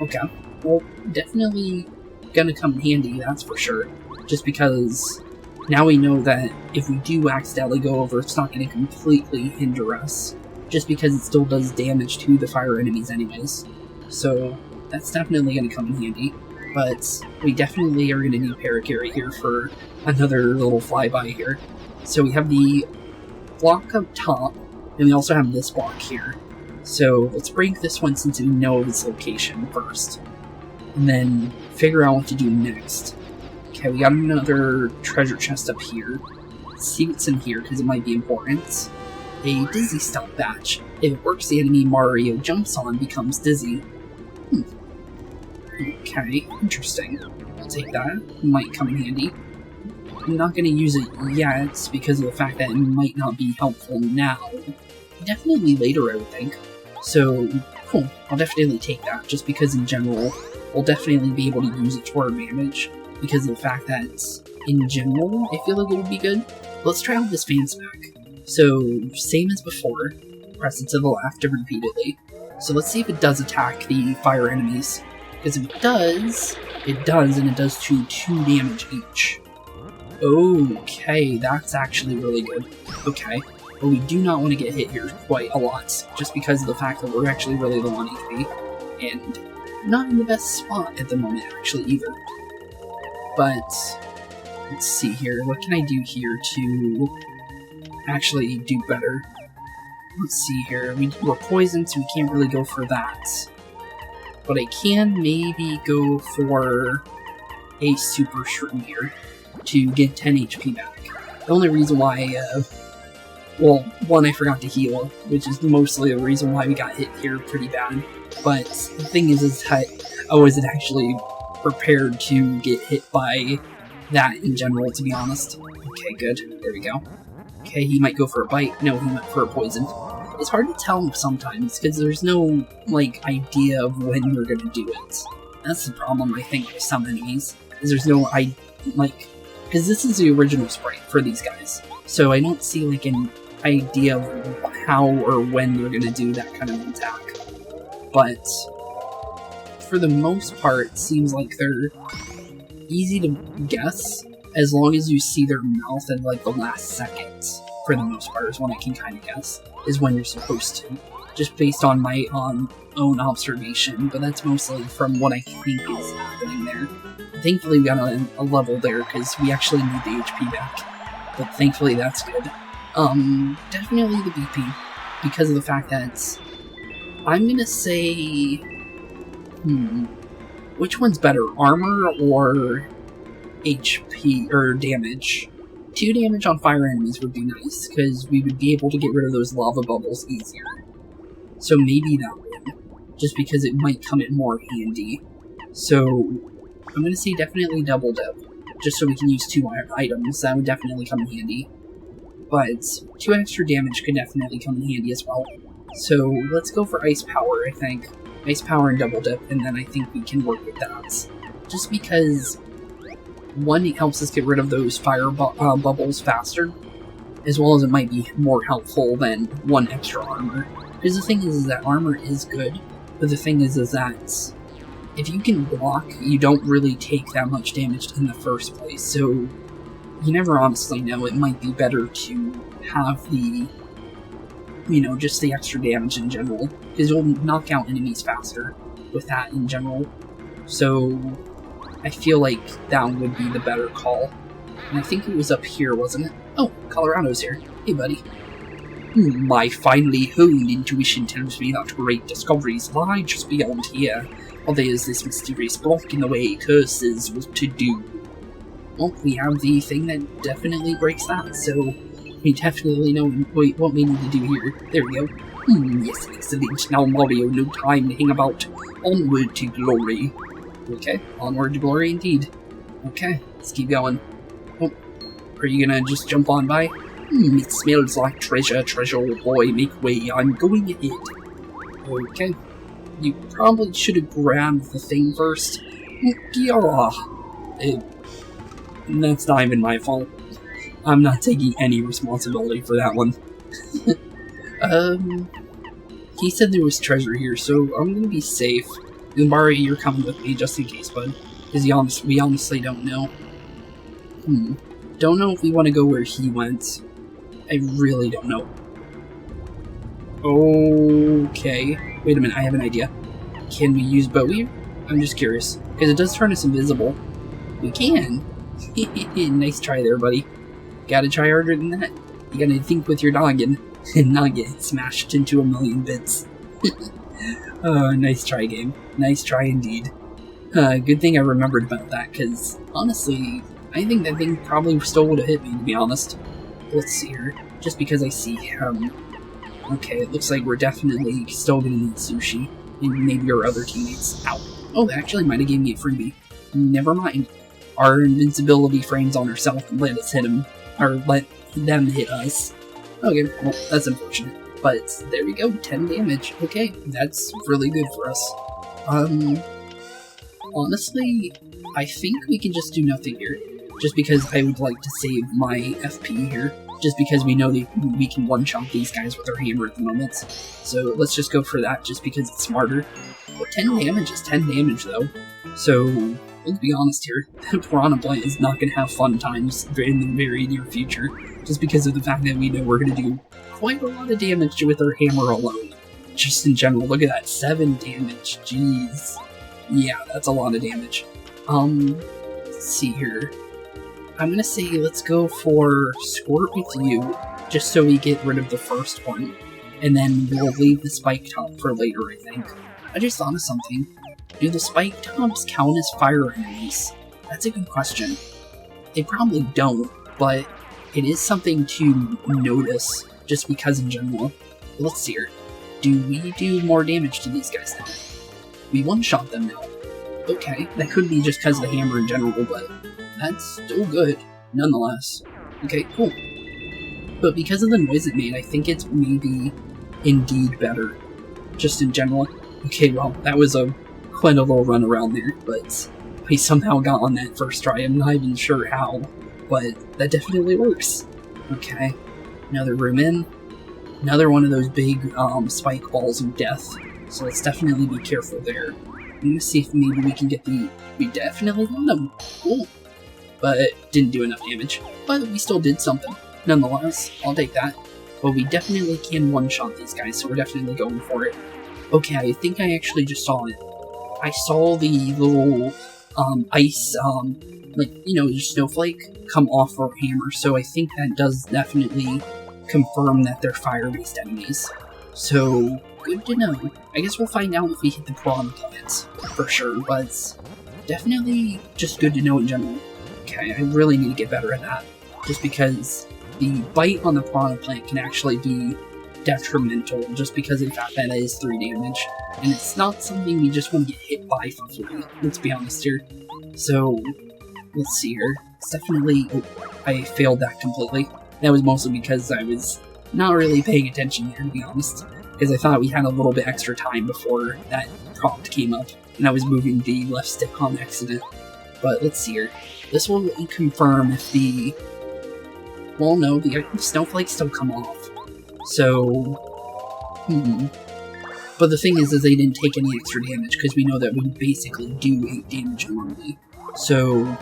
okay. Well, definitely gonna come in handy, that's for sure. Just because now we know that if we do accidentally go over, it's not gonna completely hinder us. Just because it still does damage to the fire enemies anyways. So that's definitely gonna come in handy. But we definitely are gonna need Parakarry here for another little flyby here. So we have the block up top, and we also have this block here. So let's break this one since we know of its location first. And then figure out what to do next. Okay, we got another treasure chest up here. Let's see what's in here, because it might be important. A dizzy stop batch. If it works, the enemy Mario jumps on becomes dizzy. Okay, interesting. I'll take that. Might come in handy. I'm not going to use it yet because of the fact that it might not be helpful now. Definitely later, I would think. So, cool. I'll definitely take that, just because in general, we'll definitely be able to use it to our advantage, because of the fact that, in general, I feel like it would be good. Let's try out this fan smack. So, same as before, press it to the left repeatedly. So let's see if it does attack the fire enemies. Because if it does, and it does 2 damage each. Okay, that's actually really good. Okay, but we do not want to get hit here quite a lot, just because of the fact that we're actually really low on HP, and not in the best spot at the moment, actually, either. But, let's see here, what can I do here to actually do better? Let's see here, we're poisoned, so we can't really go for that. But I can maybe go for a super shroom here to get 10 HP back. The only reason why, well, one, I forgot to heal, which is mostly the reason why we got hit here pretty bad. But the thing is that I wasn't actually prepared to get hit by that in general, to be honest. Okay, good. There we go. Okay, he might go for a bite. No, he went for a poison. It's hard to tell sometimes, because there's no, like, idea of when you're gonna do it. That's the problem, I think, with some enemies, is there's no, because this is the original sprite for these guys, so I don't see, like, an idea of how or when they're gonna do that kind of attack. But, for the most part, it seems like they're easy to guess, as long as you see their mouth in, like, the last second. For the most part, is when I can kind of guess, is when you're supposed to. Just based on my own observation, but that's mostly from what I think is happening there. Thankfully we got a level there, because we actually need the HP back. But thankfully that's good. Definitely the BP, because of the fact that I'm gonna say, which one's better, armor or HP, or damage? 2 damage on fire enemies would be nice, because we would be able to get rid of those lava bubbles easier. So maybe that one, just because it might come in more handy. So I'm going to say definitely double dip, just so we can use 2 items. That would definitely come in handy. But 2 extra damage could definitely come in handy as well. So let's go for ice power, I think. Ice power and double dip, and then I think we can work with that. Just because, one, it helps us get rid of those fire bubbles faster, as well as it might be more helpful than 1 extra armor. Because the thing is that armor is good, but the thing is that if you can block, you don't really take that much damage in the first place, so you never honestly know. It might be better to have the, just the extra damage in general, because you'll knock out enemies faster with that in general. So I feel like that would be the better call. And I think it was up here, wasn't it? Oh, Colorado's here. Hey, buddy. My finely honed intuition tells me that great discoveries lie just beyond here. Or there's this mysterious block in the way curses what to do. Well, we have the thing that definitely breaks that, so we definitely know what we need to do here. There we go. Yes, excellent. Now, Mario, no time to hang about. Onward to glory. Okay, onward to glory indeed. Okay, let's keep going. Oh, are you gonna just jump on by? It smells like treasure, treasure boy, make way, I'm going ahead. Okay, you probably should have grabbed the thing first. Yeah, that's not even my fault. I'm not taking any responsibility for that one. He said there was treasure here, so I'm gonna be safe. Goombario, you're coming with me just in case, bud. Because we honestly don't know. Don't know if we want to go where he went. I really don't know. Okay. Wait a minute, I have an idea. Can we use Bowie? I'm just curious. Because it does turn us invisible. We can. Nice try there, buddy. Gotta try harder than that. You gotta think with your noggin and not get smashed into a million bits. Oh, nice try, game. Nice try indeed. Good thing I remembered about that, because honestly, I think that thing probably still would have hit me, to be honest. Let's see here. Just because I see him. Okay, it looks like we're definitely still gonna need Sushie. And maybe our other teammates. Ow. Oh, that actually might have gave me a freebie. Never mind. Our invincibility frames on herself and let us hit him. Or let them hit us. Okay, well, that's unfortunate. But there we go, 10 damage. Okay, that's really good for us. Honestly, I think we can just do nothing here. Just because I would like to save my FP here. Just because we know that we can one-shot these guys with our hammer at the moment. So let's just go for that, just because it's smarter. But 10 damage is 10 damage, though. So, let's be honest here. Piranha Plant is not going to have fun times in the very near future. Just because of the fact that we know we're going to do quite a lot of damage with our hammer alone. Just in general, look at that, 7 damage, jeez. Yeah, that's a lot of damage. Let's see here. I'm gonna say let's go for Squirt with you, just so we get rid of the first one. And then we'll leave the Spike Top for later, I think. I just thought of something. Do the Spike Tops count as fire enemies? That's a good question. They probably don't, but it is something to notice, just because in general. Let's see here. Do we do more damage to these guys now? We one-shot them now. Okay, that could be just because of the hammer in general, but that's still good, nonetheless. Okay, cool. But because of the noise it made, I think it's maybe indeed better, just in general. Okay, well, that was quite a little run around there, but I somehow got on that first try. I'm not even sure how, but that definitely works. Okay, another room in. Another one of those big spike balls of death, so let's definitely be careful there. I'm gonna see if maybe we can get the... We definitely got them. Cool. But it didn't do enough damage. But we still did something. Nonetheless, I'll take that. But we definitely can one-shot these guys, so we're definitely going for it. Okay, I think I actually just saw it. I saw the little ice, like, you know, snowflake come off our hammer, so I think that does definitely confirm that they're fire-based enemies. So, good to know. I guess we'll find out if we hit the Piranha Plants, for sure, but definitely just good to know in general. Okay, I really need to get better at that, just because the bite on the Piranha Plant can actually be detrimental, just because of the fact that it is 3 damage, and it's not something we just want to get hit by for free, let's be honest here. So, let's see here. It's definitely... Oh, I failed that completely. That was mostly because I was not really paying attention here, to be honest, because I thought we had a little bit extra time before that prompt came up, and I was moving the left stick on accident. But let's see here. This will confirm if the... Well, no, the snowflakes still come off. So... But the thing is they didn't take any extra damage, because we know that we basically do 8 damage normally. So...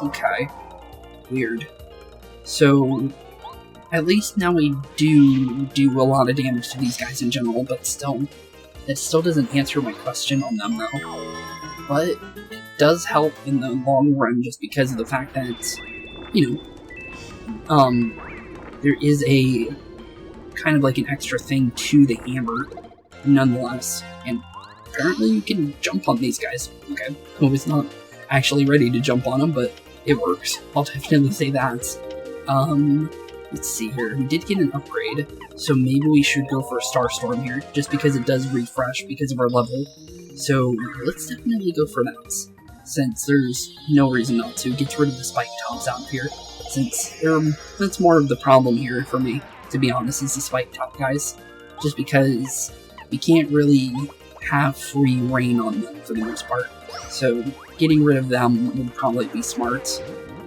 Okay. Weird. So... At least now we do a lot of damage to these guys in general, but still... That still doesn't answer my question on them, though. But it does help in the long run, just because of the fact that, you know, there is a kind of like an extra thing to the hammer, nonetheless. And apparently you can jump on these guys. Okay, I was not actually ready to jump on them, but it works. I'll definitely say that. Let's see here. We did get an upgrade, so maybe we should go for a Starstorm here, just because it does refresh because of our level. So let's definitely go for that, since there's no reason not to. Get rid of the Spike Tops out of here, since that's more of the problem here for me, to be honest, is the Spike Top guys. Just because we can't really have free reign on them for the most part. So getting rid of them would probably be smart,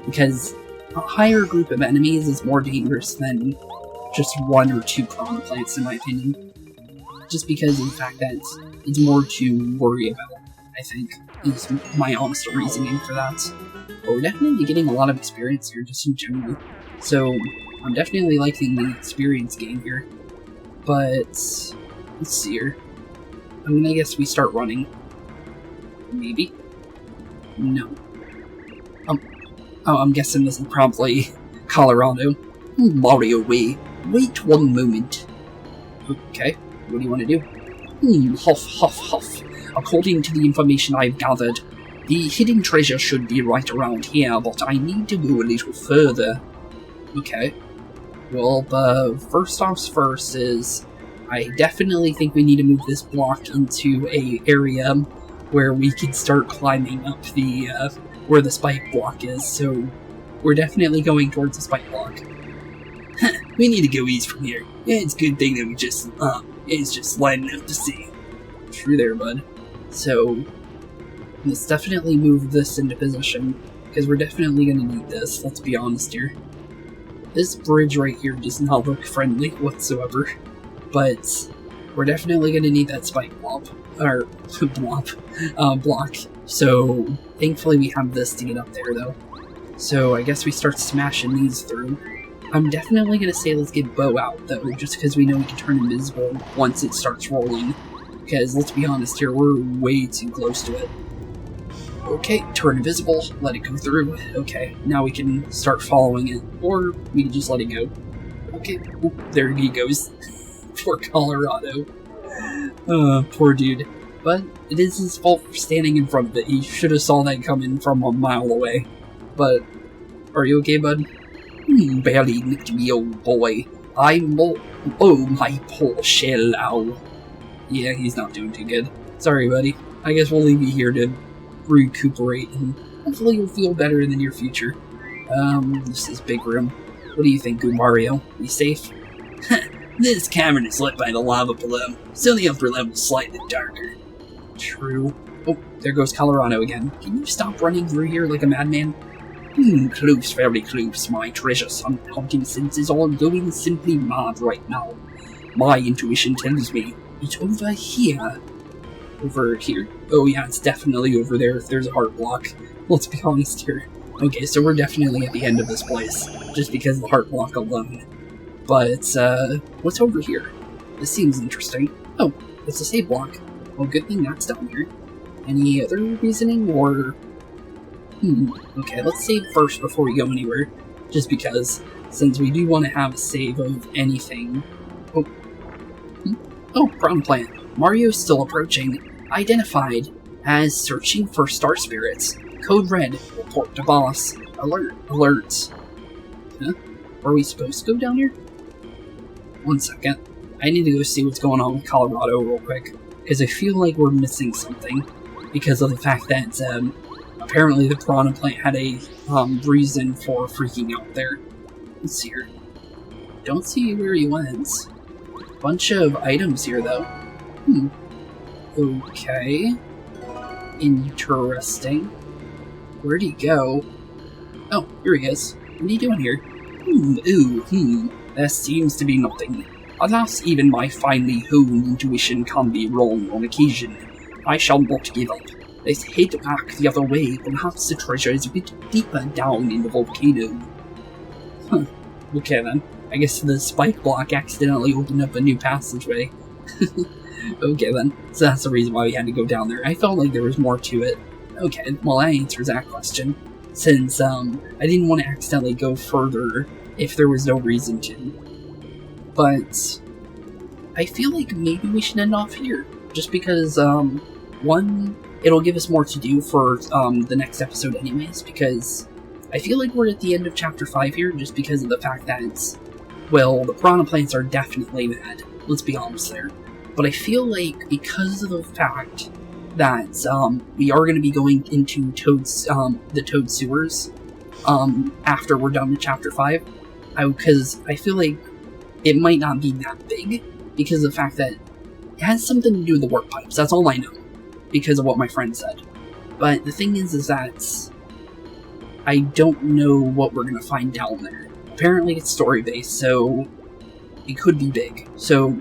because a higher group of enemies is more dangerous than just 1 or 2 Piranha Plants, in my opinion. Just because of the fact that it's more to worry about, I think. is my honest reasoning for that. But we're definitely getting a lot of experience here, just in general. So, I'm definitely liking the experience gain here. But, let's see here. I'm gonna guess we start running. Maybe? No. Oh, I'm guessing this is probably Colorado. Mario way. Wait one moment. Okay, what do you want to do? Huff, huff, huff. According to the information I've gathered, the hidden treasure should be right around here, but I need to go a little further. Okay. Well, first off first is, I definitely think we need to move this block into a area where we can start climbing up the, where the spike block is, so we're definitely going towards the spike block. We need to go east from here. Yeah, it's a good thing that we just, it's just light enough to see. True there, bud. So, let's definitely move this into position, because we're definitely going to need this, let's be honest here. This bridge right here does not look friendly whatsoever, but we're definitely going to need that spike block. So, thankfully we have this to get up there, though. So, I guess we start smashing these through. I'm definitely going to say let's get Bo out, though, just because we know we can turn invisible once it starts rolling. Because, let's be honest here, we're way too close to it. Okay, turn invisible, let it go through. Okay, now we can start following it, or we can just let it go. Okay, oop, there he goes. Poor Colorado. Poor dude. But it is his fault for standing in front of it. He should have saw that coming from a mile away. But, are you okay, bud? Barely nicked me, old boy. Oh, my poor shell owl. Yeah, he's not doing too good. Sorry, buddy. I guess we'll leave you here to recuperate, and hopefully you'll feel better in the near future. This is big room. What do you think, Goombario? You safe? This cavern is lit by the lava below, so the upper level is slightly darker. True. Oh, there goes Colorado again. Can you stop running through here like a madman? Close, very close. My treasure hunting senses are going simply mad right now. My intuition tells me it's over here. Over here. Oh yeah, it's definitely over there if there's a heart block. Let's be honest here. Okay, so we're definitely at the end of this place, just because of the heart block alone. But, what's over here? This seems interesting. Oh, it's a save block. Well, good thing that's down here. Any other reasoning, or... okay, let's save first before we go anywhere. Just because, since we do want to have a save of anything... Oh. Oh, brown plant. Mario's still approaching. Identified as searching for star spirits. Code red. Report to boss. Alert. Alerts. Huh? Are we supposed to go down here? 1 second. I need to go see what's going on with Colorado real quick. Because I feel like we're missing something. Because of the fact that, apparently the piranha plant had a, reason for freaking out there. Let's see here. Don't see where he went. Bunch of items here, though. Okay. Interesting. Where'd he go? Oh, here he is. What are you doing here? There seems to be nothing. Alas, even my finely honed intuition can be wrong on occasion. I shall not give up. Let's head back the other way. Perhaps the treasure is a bit deeper down in the volcano. Huh. Okay then. I guess the spike block accidentally opened up a new passageway. Okay then. So that's the reason why we had to go down there. I felt like there was more to it. Okay, well that answers that question. Since, I didn't want to accidentally go further if there was no reason to. But, I feel like maybe we should end off here. Just because, one, it'll give us more to do for, the next episode anyways, because I feel like we're at the end of Chapter 5 here, just because of the fact that, well, the piranha plants are definitely bad. Let's be honest there. But I feel like, because of the fact that, we are going to be going into Toad's, the Toad sewers, after we're done with Chapter 5, because I feel like it might not be that big, because of the fact that it has something to do with the warp pipes, that's all I know, because of what my friend said. But the thing is that I don't know what we're going to find down there. Apparently it's story-based, so it could be big. So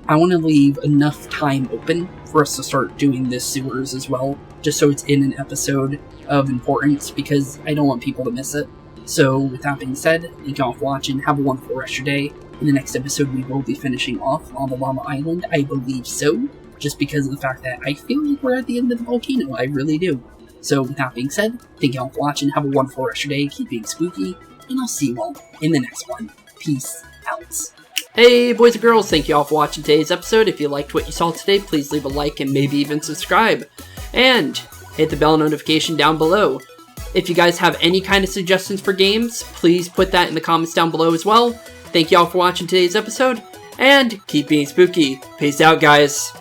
I want to leave enough time open for us to start doing this sewers as well, just so it's in an episode of importance, because I don't want people to miss it. So, with that being said, thank y'all for watching, have a wonderful rest of your day. In the next episode, we will be finishing off on the Lava Island, I believe so, just because of the fact that I feel like we're at the end of the volcano, I really do. So, with that being said, thank y'all for watching, have a wonderful rest of your day, keep being spooky, and I'll see you all in the next one. Peace out. Hey boys and girls, thank you all for watching today's episode. If you liked what you saw today, please leave a like and maybe even subscribe. And hit the bell notification down below. If you guys have any kind of suggestions for games, please put that in the comments down below as well. Thank you all for watching today's episode, and keep being spooky. Peace out, guys.